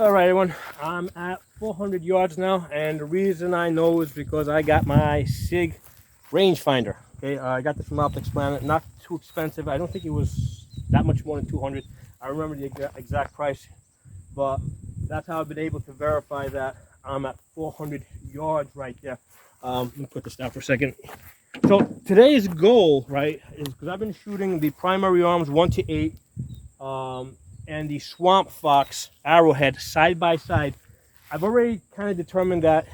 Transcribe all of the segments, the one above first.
All right, everyone, I'm at 400 yards now, and the reason I know is because I got my SIG rangefinder. Okay, I got this from Optics Planet, not too expensive. I don't think it was that much more than 200. I remember the exact price, but that's how I've been able to verify that I'm at 400 yards right there. Let me put this down for a second. So today's goal, right, is because I've been shooting the primary arms 1-8. And the SwampFox Arrowhead side by side. I've already kind of determined that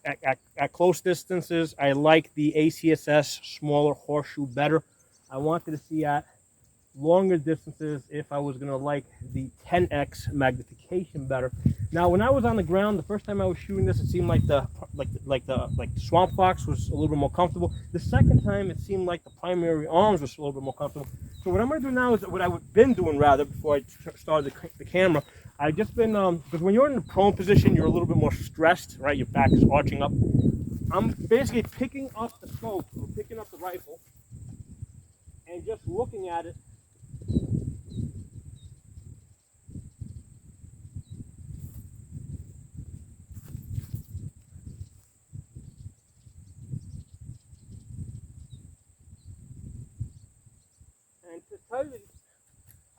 at close distances, I like the acss smaller horseshoe better. I wanted to see at longer distances if I was going to like the 10x magnification better. Now, when I was on the ground, the first time I was shooting this, it seemed like the SwampFox was a little bit more comfortable. The second time, it seemed like the primary arms was a little bit more comfortable. So what I'm going to do now is what I've been doing rather before I started the camera. I've just been because when you're in the prone position, you're a little bit more stressed, right? Your back is arching up. I'm basically picking up the scope or picking up the rifle and just looking at it. And to tell you,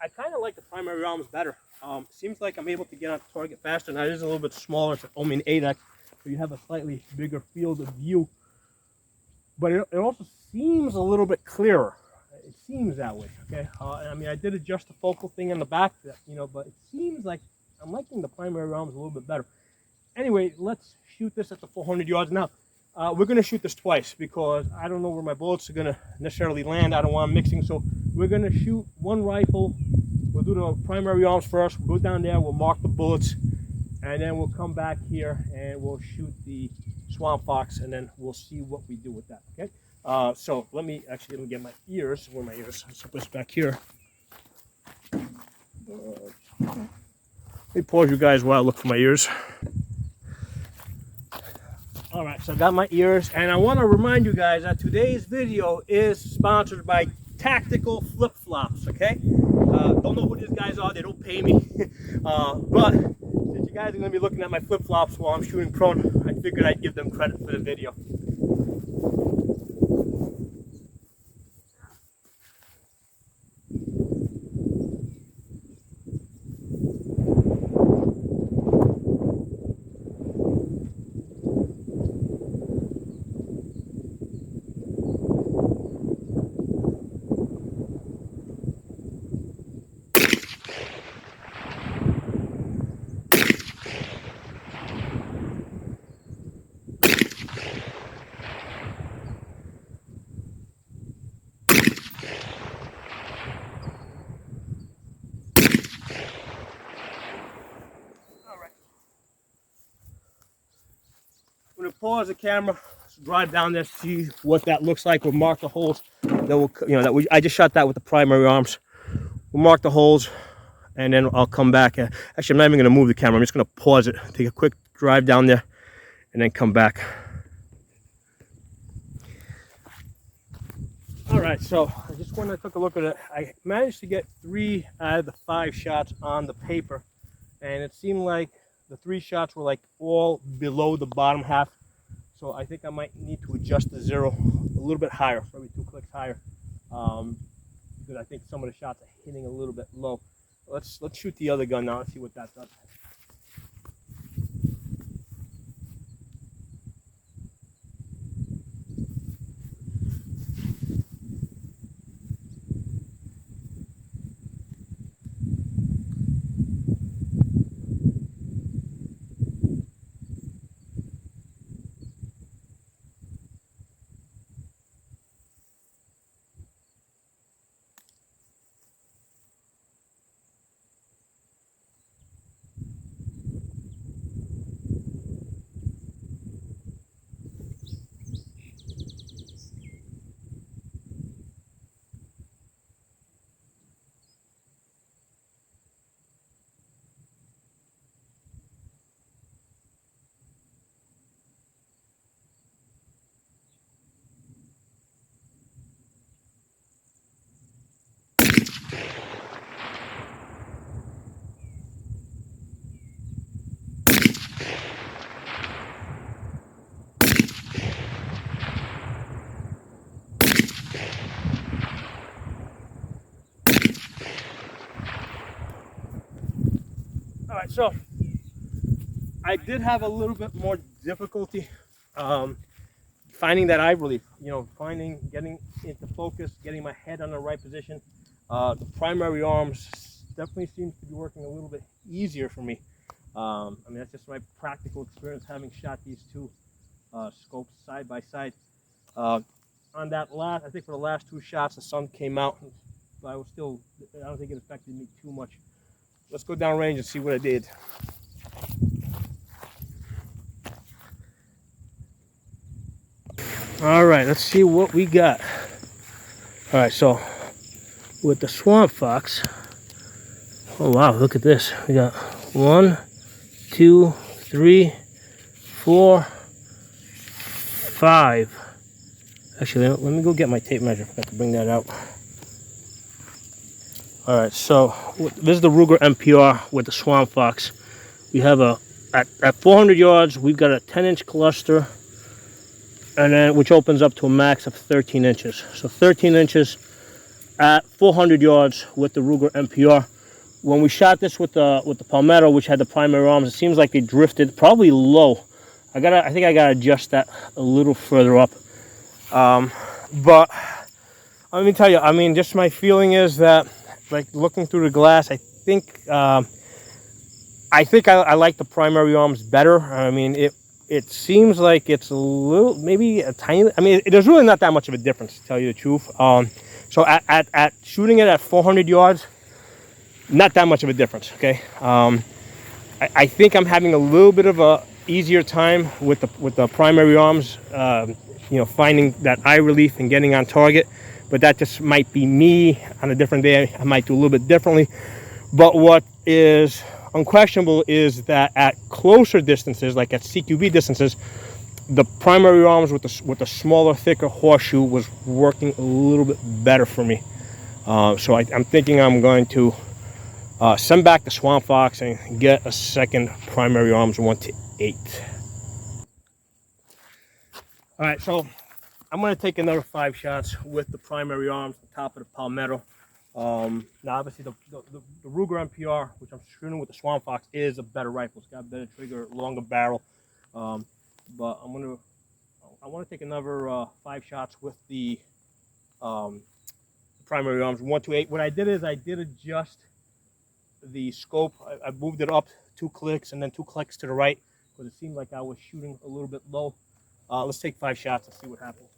I kind of like the primary arms better. Seems like I'm able to get on target faster. Now it is a little bit smaller. It's only an 8x, so you have a slightly bigger field of view. But it also seems a little bit clearer. It seems that way. Okay. I mean, I did adjust the focal thing in the back, but it seems like I'm liking the primary arms a little bit better. Anyway, let's shoot this at the 400 yards now. We're going to shoot this twice because I don't know where my bullets are going to necessarily land. I don't want them mixing, so we're going to shoot one rifle. We'll do the primary arms first. We'll go down there, we'll mark the bullets, and then we'll come back here and we'll shoot the SwampFox, and then we'll see what we do with that, okay? So let me get my ears. Where are my ears? Let's put this back here. Let me pause you guys while I look for my ears. All right, so I got my ears, and I want to remind you guys that today's video is sponsored by Tactical Flip-Flops, okay? Don't know who these guys are, they don't pay me. But since you guys are going to be looking at my flip-flops while I'm shooting prone, I figured I'd give them credit for the video. I'm going to pause the camera, drive down there, see what that looks like. We'll mark the holes. Then we'll, I just shot that with the primary arms. We'll mark the holes, and then I'll come back. Actually, I'm not even going to move the camera. I'm just going to pause it, take a quick drive down there, and then come back. All right, so I just want to take a look at it. I managed to get 3 out of the 5 shots on the paper, and it seemed like the 3 shots were like all below the bottom half. So I think I might need to adjust the zero a little bit higher, probably 2 clicks higher, because I think some of the shots are hitting a little bit low. Let's shoot the other gun now. Let's see what that does. So I did have a little bit more difficulty finding that eye relief, you know, getting into focus, getting my head on the right position. The primary arms definitely seems to be working a little bit easier for me. I mean, that's just my practical experience having shot these two scopes side by side. On that last, I think for the last two shots, the sun came out, but I don't think it affected me too much. Let's go down range and see what I did. All right, let's see what we got. All right, so with the SwampFox, oh wow, look at this. We got 1, 2, 3, 4, 5. Actually, let me go get my tape measure. I forgot to bring that out. All right, so this is the Ruger MPR with the SwampFox. We have at 400 yards, we've got a 10-inch cluster, and then which opens up to a max of 13 inches. So 13 inches at 400 yards with the Ruger MPR. When we shot this with the Palmetto, which had the primary arms, it seems like they drifted probably low. I think I gotta adjust that a little further up. But let me tell you, I mean, just my feeling is that, like looking through the glass, I think I like the primary arms better. I mean, it seems like it's a little, maybe a tiny. I mean, there's really not that much of a difference, to tell you the truth. So at shooting it at 400 yards, not that much of a difference. Okay. I think I'm having a little bit of a easier time with the primary arms. You know, finding that eye relief and getting on target. But that just might be me. On a different day, I might do a little bit differently. But what is unquestionable is that at closer distances, like at CQB distances, the primary arms with the smaller, thicker horseshoe was working a little bit better for me. So I'm thinking I'm going to send back the SwampFox and get a second primary arms 1-8. All right, so I'm going to take another 5 shots with the primary arms on top of the Palmetto. Now, obviously, the Ruger MPR, which I'm shooting with the SwampFox, is a better rifle. It's got a better trigger, longer barrel. But I want to take another 5 shots with the primary arms 1-8. What I did is I did adjust the scope. I moved it up 2 clicks and then 2 clicks to the right because it seemed like I was shooting a little bit low. Let's take 5 shots and see what happens.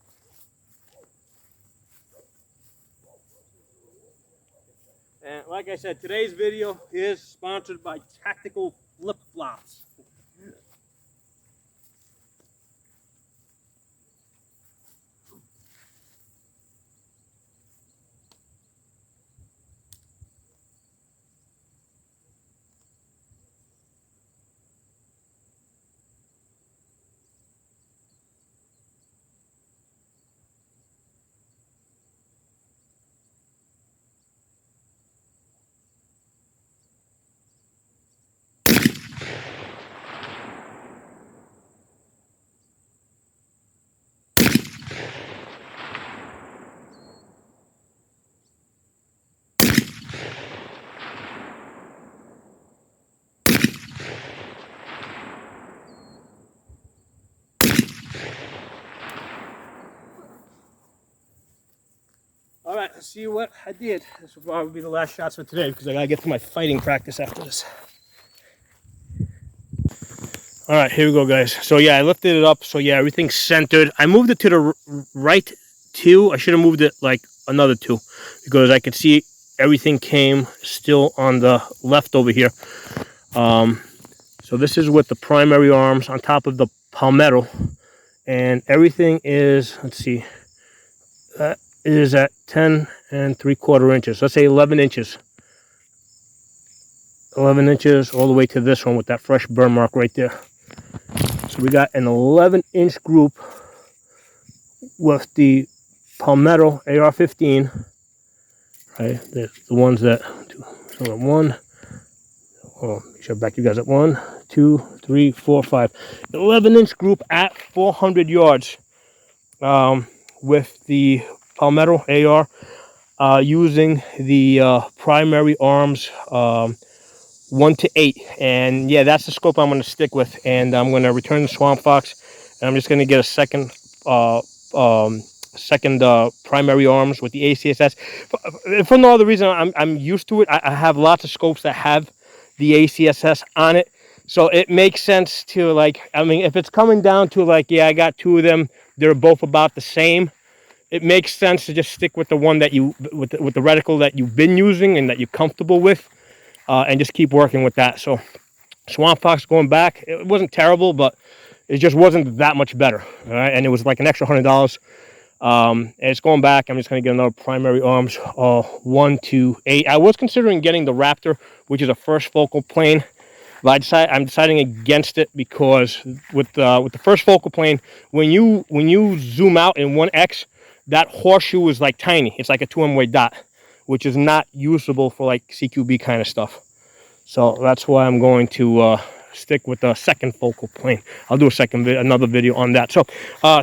And like I said, today's video is sponsored by Tactical Flip Flops. All right, let's see what I did. This will probably be the last shots for today because I gotta get to my fighting practice after this. All right, here we go, guys. So yeah, I lifted it up. So yeah, everything's centered. I moved it to the right 2. I should have moved it like another 2 because I could see everything came still on the left over here. So this is with the primary arms on top of the Palmetto, and everything is, let's see, that is at 10 3/4 inches. Let's say 11 inches. 11 inches all the way to this one with that fresh burn mark right there. So we got an 11-inch group with the Palmetto AR-15. Right, the ones that, so 1, oh, make sure back you guys at 1, 2, 3, 4, 5. 11-inch group at 400 yards with the Palmetto AR using the primary arms 1:8, and yeah, that's the scope I'm going to stick with. And I'm going to return the SwampFox, and I'm just going to get a second primary arms with the ACSS for no other reason. I'm used to it. I have lots of scopes that have the ACSS on it, so it makes sense to, like, I mean, if it's coming down to, like, yeah, I got two of them, they're both about the same, it makes sense to just stick with the one that you with the reticle that you've been using and that you're comfortable with, and just keep working with that. So SwampFox going back, it wasn't terrible, but it just wasn't that much better. All right, and it was like an extra $100. And it's going back. I'm just going to get another primary arms, 1:8. I was considering getting the Raptor, which is a first focal plane, but I'm deciding against it because with the first focal plane, when you zoom out in 1x, that horseshoe is like tiny. It's like a 2M-way dot, which is not usable for like CQB kind of stuff. So that's why I'm going to stick with the second focal plane. I'll do another video on that. So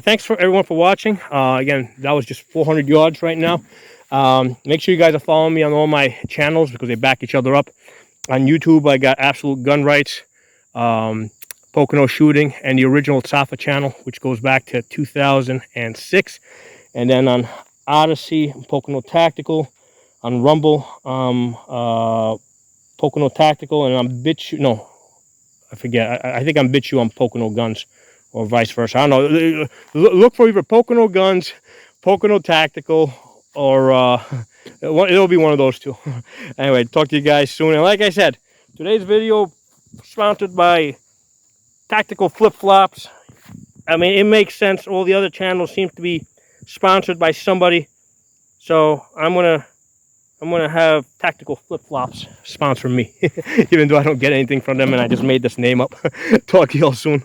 thanks for everyone for watching. Again, that was just 400 yards right now. Make sure you guys are following me on all my channels because they back each other up. On YouTube, I got Absolute Gun Rights, Pocono Shooting, and the original Safa channel, which goes back to 2006. And then on Odyssey, Pocono Tactical. On Rumble, Pocono Tactical, and I'm BitChute. No, I forget. I think I'm BitChute on Pocono Guns, or vice versa. I don't know. Look for either Pocono Guns, Pocono Tactical, or it'll be one of those two. Anyway, talk to you guys soon. And like I said, today's video sponsored by Tactical Flip Flops. I mean, it makes sense. All the other channels seem to be sponsored by somebody, so I'm gonna have Tactical Flip Flops sponsor me, even though I don't get anything from them and I just made this name up. Talk to y'all soon.